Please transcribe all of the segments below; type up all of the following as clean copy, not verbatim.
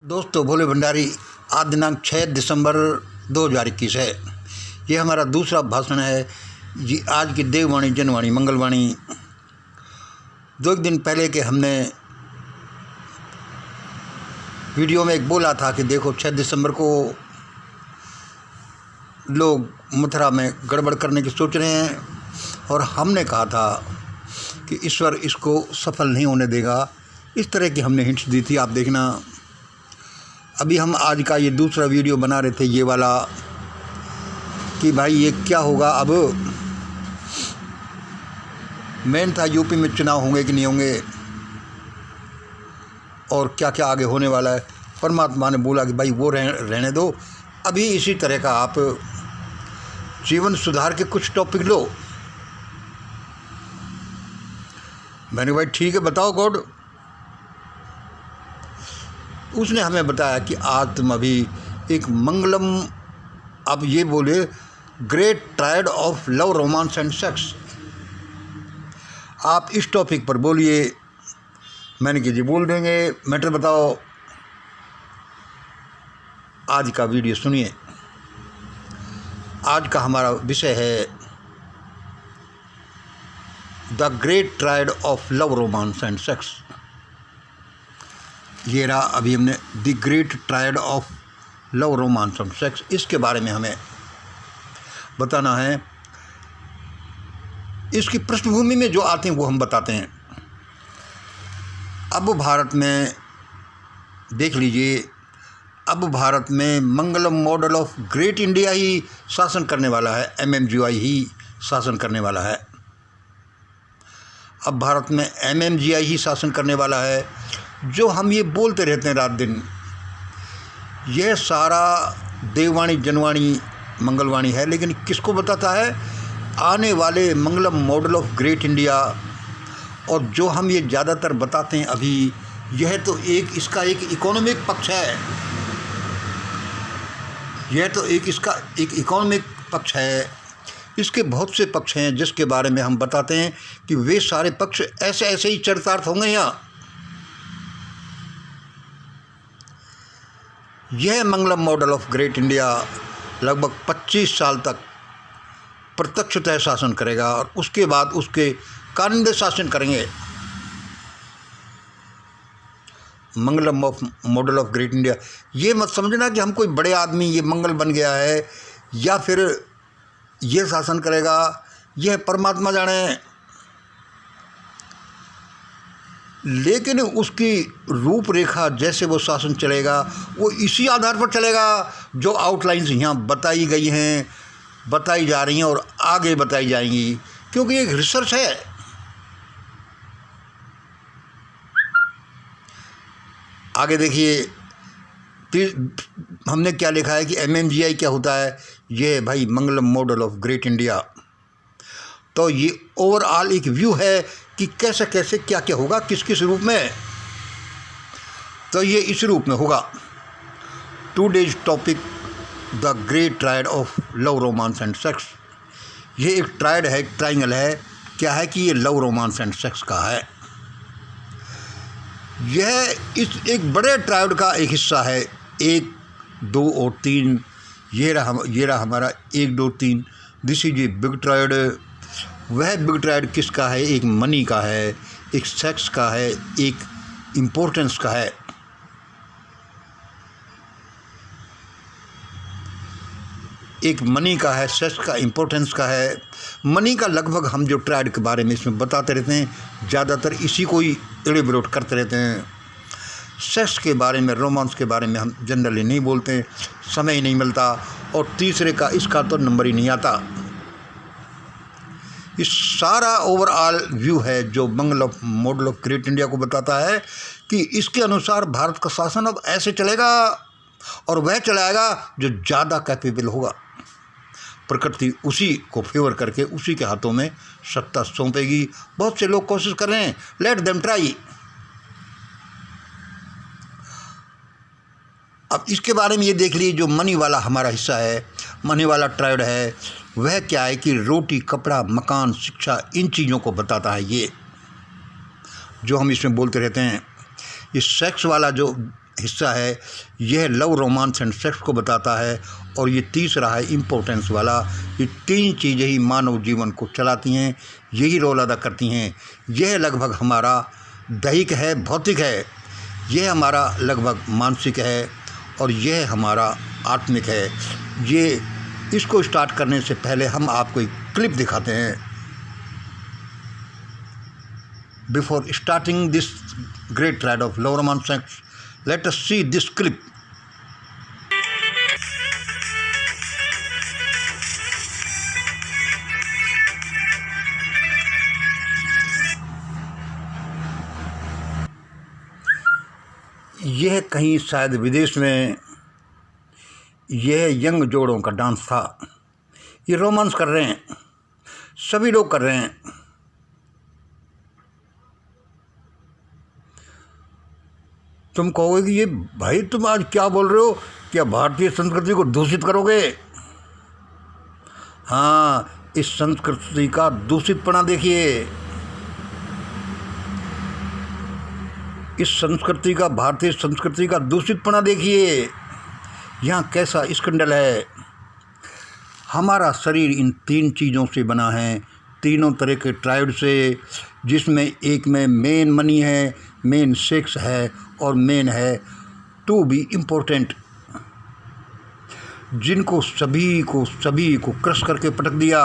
दोस्तों, भोले भंडारी। आज दिनांक 6 दिसंबर 2021 है। ये हमारा दूसरा भाषण है जी। आज की देववाणी, जनवाणी, मंगलवाणी। 2 दिन पहले के हमने वीडियो में एक बोला था कि देखो 6 दिसंबर को लोग मथुरा में गड़बड़ करने की सोच रहे हैं, और हमने कहा था कि ईश्वर इसको सफल नहीं होने देगा। इस तरह की हमने हिंट्स दी थी। आप देखना, अभी हम आज का ये दूसरा वीडियो बना रहे थे, ये वाला, कि भाई ये क्या होगा। अब मेन था यूपी में चुनाव होंगे कि नहीं होंगे, और क्या क्या आगे होने वाला है। परमात्मा ने बोला कि भाई वो रहने दो, अभी इसी तरह का आप जीवन सुधार के कुछ टॉपिक लो। मैंने भाई ठीक है, बताओ गॉड। उसने हमें बताया कि आज तुम अभी एक मंगलम, अब ये बोले, great triad of love, romance and sex, आप इस टॉपिक पर बोलिए। मैंने कि जी बोल देंगे, मैटर बताओ। आज का वीडियो सुनिए। आज का हमारा विषय है the great triad of love, romance and sex. ये रहा, अभी हमने the great triad of love, romance and sex, इसके बारे में हमें बताना है। इसकी पृष्ठभूमि में जो आते हैं वो हम बताते हैं। अब भारत में देख लीजिए, अब भारत में मंगलम मॉडल ऑफ ग्रेट इंडिया ही शासन करने वाला है, MMGI ही शासन करने वाला है। अब भारत में MMGI ही शासन करने वाला है। जो हम ये बोलते रहते हैं रात दिन, यह सारा देववाणी, जनवाणी, मंगलवाणी है, लेकिन किसको बताता है? आने वाले मंगलम मॉडल ऑफ ग्रेट इंडिया। और जो हम ये ज़्यादातर बताते हैं अभी, यह तो इसका एक इकोनॉमिक पक्ष है। यह तो इसका एक इकोनॉमिक पक्ष है। इसके बहुत से पक्ष हैं जिसके बारे में हम बताते हैं कि वे सारे पक्ष ऐसे ऐसे ही चरितार्थ होंगे। यहाँ यह मंगलम मॉडल ऑफ ग्रेट इंडिया लगभग 25 साल तक प्रत्यक्षतः शासन करेगा, और उसके बाद उसके कारिंदे शासन करेंगे। मंगलम मॉडल ऑफ ग्रेट इंडिया, ये मत समझना कि हम कोई बड़े आदमी, ये मंगल बन गया है या फिर ये शासन करेगा। यह परमात्मा जाने, लेकिन उसकी रूपरेखा, जैसे वो शासन चलेगा, वो इसी आधार पर चलेगा जो आउटलाइंस यहाँ बताई गई हैं, बताई जा रही हैं और आगे बताई जाएंगी, क्योंकि ये एक रिसर्च है। आगे देखिए, हमने क्या लिखा है कि MMGI क्या होता है। ये भाई मंगलम मॉडल ऑफ ग्रेट इंडिया। तो ये ओवरऑल एक व्यू है कि कैसे कैसे क्या क्या होगा, किस किस रूप में। तो ये इस रूप में होगा। Today's topic, the great triad of love, romance and sex. ये एक ट्रायड है, एक ट्राइंगल है। क्या है कि ये लव, रोमांस एंड सेक्स का है। यह इस एक बड़े ट्रायड का एक हिस्सा है। 1, 2 और 3। ये रहा हमारा 1, 2, 3। This is a big triad. वह बिग ट्रायड किसका है? एक मनी का है, एक सेक्स का है, एक इम्पोर्टेंस का है। एक मनी का है, सेक्स का, इम्पोर्टेंस का है। मनी का लगभग हम जो ट्रायड के बारे में इसमें बताते रहते हैं, ज़्यादातर इसी को ही एलिब्रेट करते रहते हैं। सेक्स के बारे में, रोमांस के बारे में हम जनरली नहीं बोलते, समय ही नहीं मिलता। और तीसरे का, इसका तो नंबर ही नहीं आता। इस सारा ओवरऑल व्यू है जो मंगलम मॉडल ऑफ ग्रेट इंडिया को बताता है कि इसके अनुसार भारत का शासन अब ऐसे चलेगा, और वह चलाएगा जो ज़्यादा कैपेबल होगा। प्रकृति उसी को फेवर करके उसी के हाथों में सत्ता सौंपेगी। बहुत से लोग कोशिश कर रहे हैं, लेट देम ट्राई। अब इसके बारे में ये देख लीजिए, जो मनी वाला हमारा हिस्सा है, मनी वाला ट्रायड है, वह क्या है कि रोटी, कपड़ा, मकान, शिक्षा, इन चीज़ों को बताता है। ये जो हम इसमें बोलते रहते हैं। ये सेक्स वाला जो हिस्सा है यह लव, रोमांस एंड सेक्स को बताता है, और ये तीसरा है इम्पोर्टेंस वाला। ये तीन चीज़ें ही मानव जीवन को चलाती हैं, यही रोल अदा करती हैं। यह लगभग हमारा दैहिक है, भौतिक है, यह हमारा लगभग मानसिक है, और यह हमारा आत्मिक है। ये इसको स्टार्ट करने से पहले हम आपको एक क्लिप दिखाते हैं। Before starting this great ride of love, romance, sex, let us see this clip. यह कहीं शायद विदेश में यह यंग जोड़ों का डांस था। ये रोमांस कर रहे हैं, सभी लोग कर रहे हैं। तुम कहोगे कि ये भाई तुम आज क्या बोल रहे हो, क्या भारतीय संस्कृति को दूषित करोगे? हाँ, इस संस्कृति का दूषितपना देखिए, इस संस्कृति का, भारतीय संस्कृति का दूषितपना देखिए। यहाँ कैसा स्कैंडल है। हमारा शरीर इन तीन चीज़ों से बना है, तीनों तरह के ट्राइड से, जिसमें एक में मेन मनी है, मेन सेक्स है, और मेन है टू बी इम्पोर्टेंट, जिनको सभी को क्रश करके पटक दिया,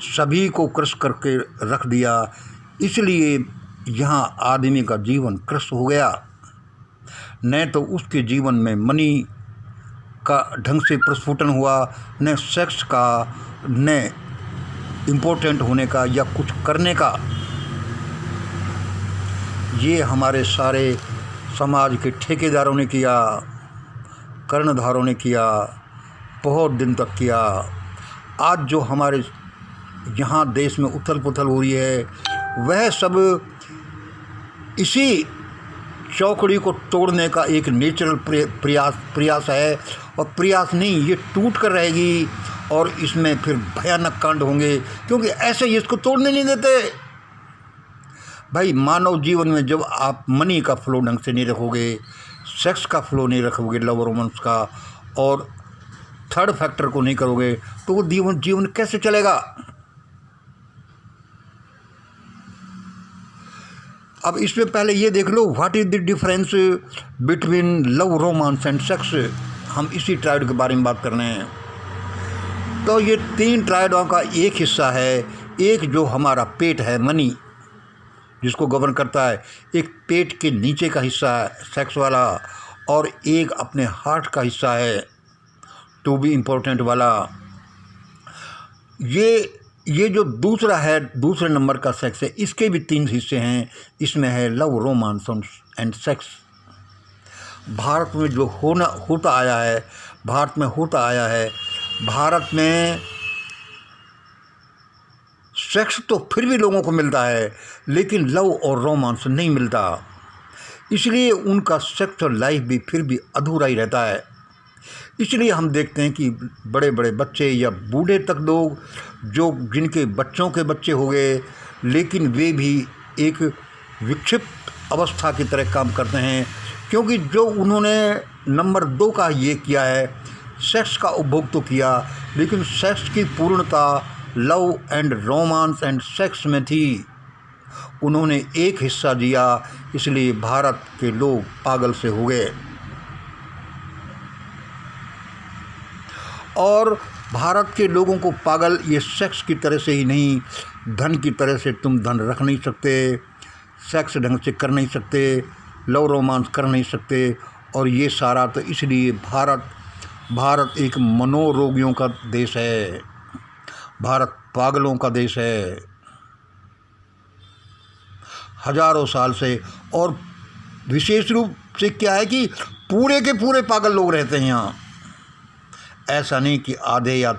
सभी को क्रश करके रख दिया। इसलिए यहाँ आदमी का जीवन क्रश हो गया। न तो उसके जीवन में मनी का ढंग से प्रस्फुटन हुआ, न सेक्स का, न इम्पोर्टेंट होने का या कुछ करने का। ये हमारे सारे समाज के ठेकेदारों ने किया, कर्णधारों ने किया, बहुत दिन तक किया। आज जो हमारे यहाँ देश में उथल पुथल हो रही है, वह सब इसी चौकड़ी को तोड़ने का एक नेचुरल प्रयास है, और प्रयास नहीं, ये टूट कर रहेगी, और इसमें फिर भयानक कांड होंगे, क्योंकि ऐसे ही इसको तोड़ने नहीं देते। भाई, मानव जीवन में जब आप मनी का फ्लो ढंग से नहीं रखोगे, सेक्स का फ्लो नहीं रखोगे, लव रोमांस का, और थर्ड फैक्टर को नहीं करोगे, तो वो जीवन कैसे चलेगा? अब इसमें पहले ये देख लो, what is the difference between love, romance and sex. हम इसी ट्राइड के बारे में बात कर रहे हैं। तो ये तीन ट्राइडों का एक हिस्सा है, एक जो हमारा पेट है, मनी, जिसको गवर्न करता है, एक पेट के नीचे का हिस्सा है सेक्स वाला, और एक अपने हार्ट का हिस्सा है टू बी इम्पोर्टेंट वाला। ये जो दूसरा है, दूसरे नंबर का सेक्स है, इसके भी तीन हिस्से हैं। इसमें है love, romance and sex. Bharat में जो होता आया है, भारत में सेक्स तो फिर भी लोगों को मिलता है, लेकिन लव और रोमांस नहीं मिलता। इसलिए उनका सेक्सुअल लाइफ भी फिर भी अधूरा ही रहता है। इसलिए हम देखते हैं कि बड़े बड़े बच्चे या बूढ़े तक लोग, जो जिनके बच्चों के बच्चे हो गए, लेकिन वे भी एक विक्षिप्त अवस्था की तरह काम करते हैं, क्योंकि जो उन्होंने नंबर 2 का ये किया है, सेक्स का उपभोग तो किया, लेकिन सेक्स की पूर्णता love and romance and sex में थी। उन्होंने एक हिस्सा दिया, इसलिए भारत के लोग पागल से हो गए। और भारत के लोगों को पागल ये सेक्स की तरह से ही नहीं, धन की तरह से। तुम धन रख नहीं सकते, सेक्स ढंग से कर नहीं सकते, लव रोमांस कर नहीं सकते, और ये सारा तो इसलिए भारत एक मनोरोगियों का देश है, भारत पागलों का देश है हजारों साल से। और विशेष रूप से क्या है कि पूरे के पूरे पागल लोग रहते हैं यहाँ। ऐसा नहीं कि आधे या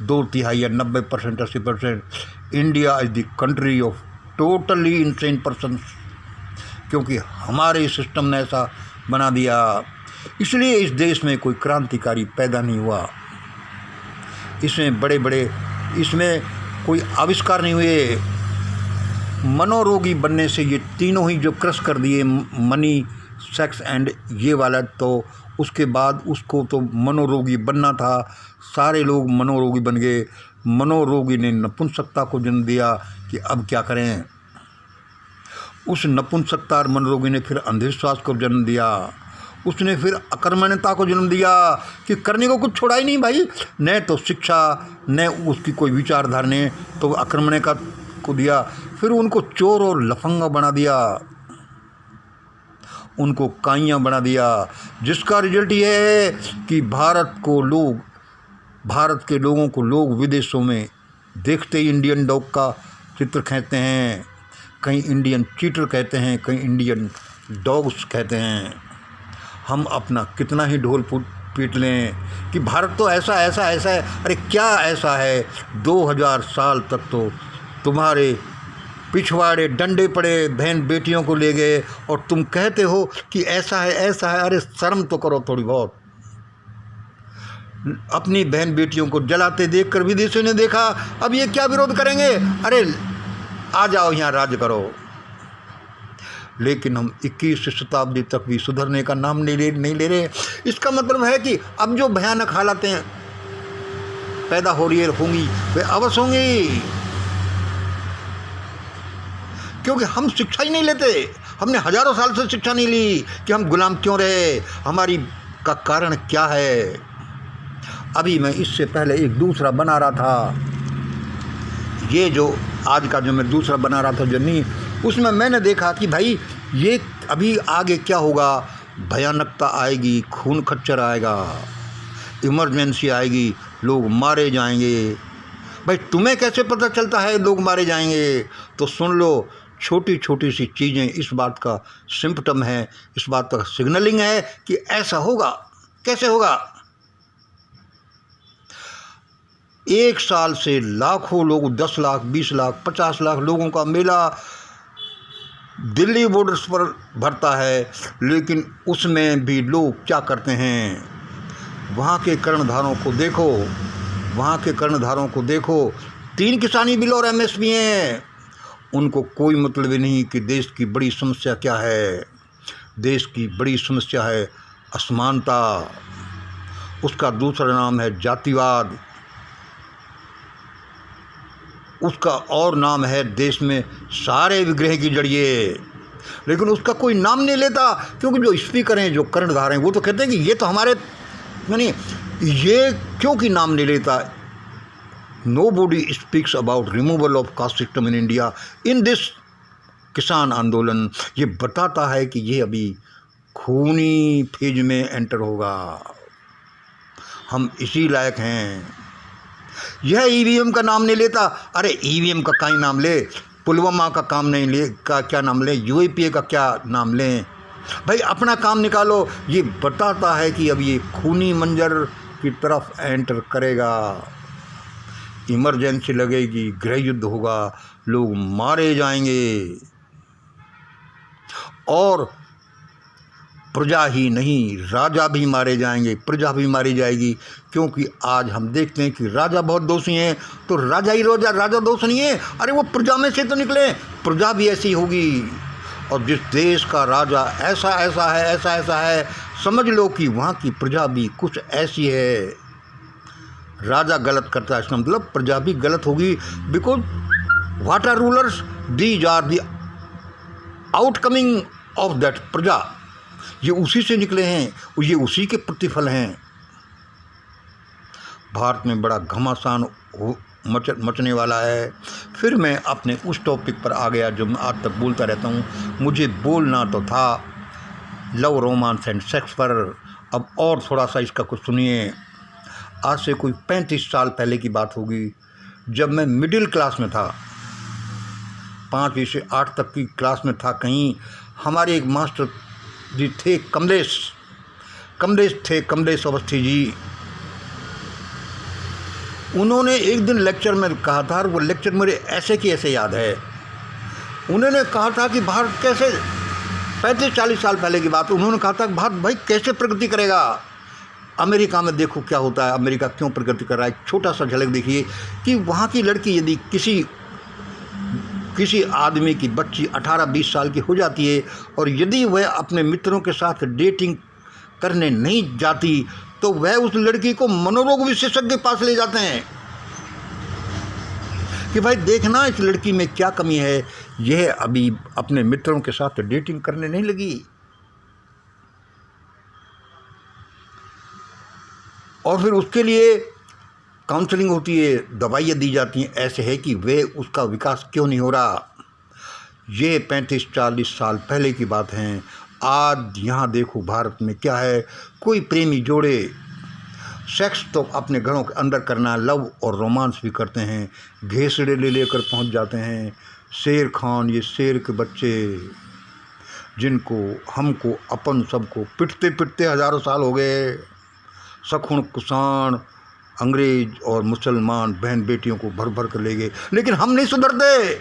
2/3 या 90%, 80%। India is the country of totally insane persons, क्योंकि हमारे सिस्टम ने ऐसा बना दिया। इसलिए इस देश में कोई क्रांतिकारी पैदा नहीं हुआ, इसमें कोई आविष्कार नहीं हुए। मनोरोगी बनने से ये तीनों ही जो क्रश कर दिए, मनी, सेक्स एंड ये वाला, तो उसके बाद उसको तो मनोरोगी बनना था, सारे लोग मनोरोगी बन गए। मनोरोगी ने नपुंसकता को जन्म दिया कि अब क्या करें। उस नपुंसकता और मनोरोगी ने फिर अंधविश्वास को जन्म दिया। उसने फिर अकर्मण्यता को जन्म दिया कि करने को कुछ छोड़ा ही नहीं भाई, न तो शिक्षा न उसकी कोई विचारधारा ने तो अकर्मण्य को दिया। फिर उनको चोर और लफंगा बना दिया, उनको काइयाँ बना दिया, जिसका रिजल्ट ये है कि भारत के लोगों को लोग विदेशों में देखते ही इंडियन डॉग का चित्र खींचते हैं, कहीं इंडियन चीटर कहते हैं, कहीं इंडियन डॉग्स कहते हैं। हम अपना कितना ही ढोल पीट लें कि भारत तो ऐसा ऐसा ऐसा है। अरे क्या ऐसा है? 2000 साल तक तो तुम्हारे पिछवाड़े डंडे पड़े, बहन बेटियों को ले गए और तुम कहते हो कि ऐसा है ऐसा है। अरे शर्म तो करो थोड़ी बहुत। अपनी बहन बेटियों को जलाते देखकर विदेशियों ने देखा, अब ये क्या विरोध करेंगे, अरे आ जाओ यहाँ राज करो। लेकिन हम 21वीं शताब्दी तक भी सुधरने का नाम नहीं ले रहे। इसका मतलब है कि अब जो भयानक हालातें पैदा हो रही होंगी वे अवश्य होंगी, क्योंकि हम शिक्षा ही नहीं लेते। हमने हजारों साल से शिक्षा नहीं ली कि हम गुलाम क्यों रहे, हमारी का कारण क्या है। अभी मैं इससे पहले एक दूसरा बना रहा था, ये जो आज का जो मैं दूसरा बना रहा था जर्नी, उसमें मैंने देखा कि भाई ये अभी आगे क्या होगा। भयानकता आएगी, खून खच्चर आएगा, इमरजेंसी आएगी, लोग मारे जाएंगे। भाई तुम्हें कैसे पता चलता है लोग मारे जाएंगे? तो सुन लो, छोटी छोटी सी चीज़ें इस बात का सिम्पटम है, इस बात का सिग्नलिंग है कि ऐसा होगा। कैसे होगा? एक साल से लाखों लोग, 10 लाख 20 लाख 50 लाख लोगों का मेला दिल्ली बॉर्डर्स पर भरता है, लेकिन उसमें भी लोग क्या करते हैं? वहाँ के कर्णधारों को देखो, वहाँ के कर्णधारों को देखो। 3 किसानी बिल और MSP हैं, उनको कोई मतलब ही नहीं कि देश की बड़ी समस्या क्या है। देश की बड़ी समस्या है असमानता, उसका दूसरा नाम है जातिवाद, उसका और नाम है देश में सारे विग्रह की जड़िए। लेकिन उसका कोई नाम नहीं लेता, क्योंकि जो स्पीकर हैं, जो कर्णधार हैं, वो तो कहते हैं कि ये तो हमारे, यानी ये क्योंकि नाम नहीं लेता। Nobody speaks about removal of caste system in India in this किसान आंदोलन। ये बताता है कि ये अभी खूनी फेज में एंटर होगा, हम इसी लायक हैं। यह EVM का नाम नहीं लेता। अरे EVM का कहीं नाम ले, पुलवामा का काम नहीं ले, का क्या नाम ले, UAPA का क्या नाम लें? भाई अपना काम निकालो। ये बताता है कि अब ये खूनी मंजर की तरफ एंटर करेगा, इमरजेंसी लगेगी, गृह युद्ध होगा, लोग मारे जाएंगे। और प्रजा ही नहीं, राजा भी मारे जाएंगे, प्रजा भी मारी जाएगी। क्योंकि आज हम देखते हैं कि राजा बहुत दोषी हैं, तो राजा ही राजा दोष नहीं है। अरे वो प्रजा में से तो निकले, प्रजा भी ऐसी होगी। और जिस देश का राजा ऐसा ऐसा है, ऐसा ऐसा है, समझ लो कि वहाँ की प्रजा भी कुछ ऐसी है। राजा गलत करता है, इसका मतलब प्रजा भी गलत होगी। Because what are rulers, these are the outcoming of that प्रजा। ये उसी से निकले हैं और ये उसी के प्रतिफल हैं। भारत में बड़ा घमासान मचने वाला है। फिर मैं अपने उस टॉपिक पर आ गया जो मैं आज तक बोलता रहता हूँ। मुझे बोलना तो था लव, रोमांस एंड सेक्स पर। अब और थोड़ा सा इसका कुछ सुनिए। आज से कोई 35 साल पहले की बात होगी, जब मैं मिडिल क्लास में था, 5वीं से 8 तक की क्लास में था। कहीं हमारे एक मास्टर जी थे, कमलेश अवस्थी जी। उन्होंने एक दिन लेक्चर में कहा था, और वो लेक्चर मेरे ऐसे की ऐसे याद है। उन्होंने कहा था कि भारत कैसे, 35-40 साल पहले की बात, उन्होंने कहा था कि भारत भाई कैसे प्रगति करेगा। अमेरिका में देखो क्या होता है, अमेरिका क्यों प्रगति कर रहा है। छोटा सा झलक देखिए कि वहाँ की लड़की यदि किसी किसी आदमी की बच्ची 18-20 साल की हो जाती है और यदि वह अपने मित्रों के साथ डेटिंग करने नहीं जाती तो वह उस लड़की को मनोरोग विशेषज्ञ के पास ले जाते हैं कि भाई देखना इस लड़की में क्या कमी है, यह अभी अपने मित्रों के साथ डेटिंग करने नहीं लगी। और फिर उसके लिए काउंसलिंग होती है, दवाइयाँ दी जाती हैं। ऐसे है कि वे उसका विकास क्यों नहीं हो रहा। ये 35-40 साल पहले की बात है। आज यहाँ देखो भारत में क्या है, कोई प्रेमी जोड़े सेक्स तो अपने घरों के अंदर करना, लव और रोमांस भी करते हैं, घेसड़े ले लेकर पहुँच जाते हैं। शेर खान, ये शेर के बच्चे जिनको हमको अपन सबको पिटते पिटते हज़ारों साल हो गए, सखुण कुषाण अंग्रेज और मुसलमान बहन बेटियों को भर भर कर ले गए, लेकिन हम नहीं सुधरते।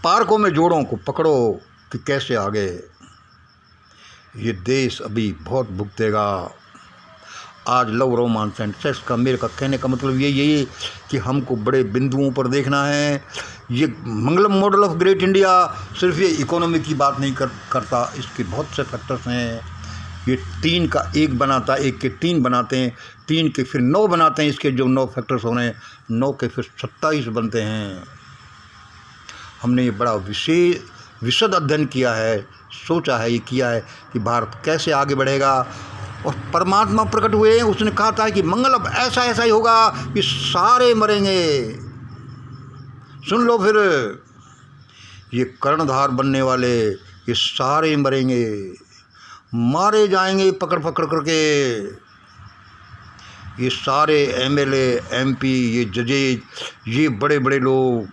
पार्कों में जोड़ों को पकड़ो कि कैसे आ गए। ये देश अभी बहुत भुगतेगा। आज लव रोमांस एंड सेक्स का मेरे का कहने का मतलब यही कि हमको बड़े बिंदुओं पर देखना है। ये मंगलम मॉडल ऑफ ग्रेट इंडिया सिर्फ ये इकोनॉमी की बात नहीं करता, इसके बहुत से फैक्टर्स हैं। ये 3 का 1 बनाता, 1 के 3 बनाते हैं, 3 के फिर 9 बनाते हैं। इसके जो 9 फैक्टर्स हो रहे हैं, 9 के फिर 27 बनते हैं। हमने ये बड़ा विशद अध्ययन किया है, सोचा है, ये किया है कि भारत कैसे आगे बढ़ेगा। और परमात्मा प्रकट हुए, उसने कहा था कि मंगल अब ऐसा ऐसा ही होगा कि सारे मरेंगे। सुन लो फिर, ये कर्णधार बनने वाले ये सारे मरेंगे, मारे जाएंगे पकड़ पकड़ करके। ये सारे MLA MP, ये जजेज, ये बड़े बड़े लोग,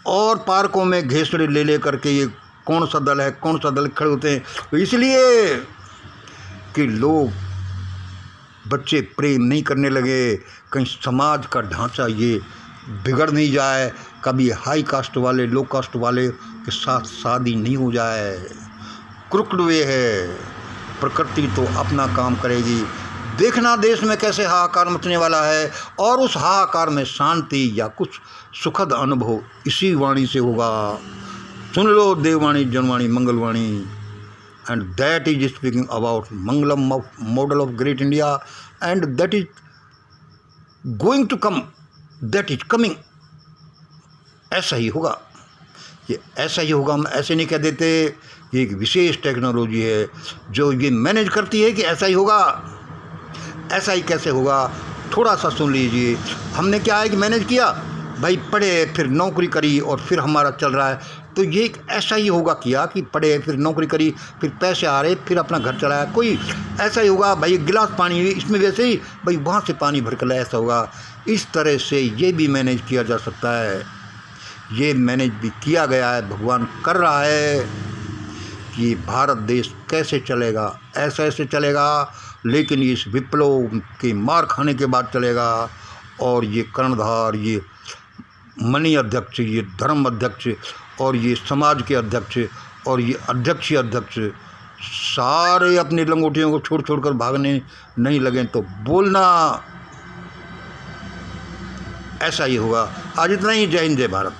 और पार्कों में घेसड़े ले ले करके ये कौन सा दल है कौन सा दल खड़े होते हैं। तो इसलिए कि लोग बच्चे प्रेम नहीं करने लगे, कहीं समाज का ढांचा ये बिगड़ नहीं जाए, कभी हाई कास्ट वाले लो कास्ट वाले के साथ शादी नहीं हो जाए। क्रुक्ड वे है, प्रकृति तो अपना काम करेगी। देखना देश में कैसे हाहाकार मचने वाला है, और उस हाहाकार में शांति या कुछ सुखद अनुभव इसी वाणी से होगा। सुन लो देववाणी, Janwani, मंगलवाणी, and that is speaking about Mangalam model of great India, and that is going to come, that is coming। ऐसा ही होगा, ये ऐसा ही होगा। हम ऐसे नहीं कह देते, ये एक विशेष टेक्नोलॉजी है जो ये मैनेज करती है कि ऐसा ही होगा। ऐसा ही कैसे होगा, थोड़ा सा सुन लीजिए। हमने क्या है कि मैनेज किया, भाई पढ़े फिर नौकरी करी और फिर हमारा चल रहा है। तो ये एक ऐसा ही होगा किया कि पढ़े फिर नौकरी करी फिर पैसे आ रहे फिर अपना घर चलाया। कोई ऐसा ही होगा, भाई गिलास पानी इसमें वैसे ही भाई वहाँ से पानी भर कर लाया, ऐसा होगा। इस तरह से ये भी मैनेज किया जा सकता है। ये मैनेज भी किया गया है, भगवान कर रहा है कि भारत देश कैसे चलेगा। ऐसे चलेगा, लेकिन इस विप्लव के मार खाने के बाद चलेगा। और ये कर्णधार, ये मनी अध्यक्ष, ये धर्म अध्यक्ष और ये समाज के अध्यक्ष और ये अध्यक्ष सारे अपनी लंगोटियों को छोड़ छोड़ कर भागने नहीं लगें तो बोलना ऐसा ही होगा। आज इतना ही। जय हिंद, जय भारत।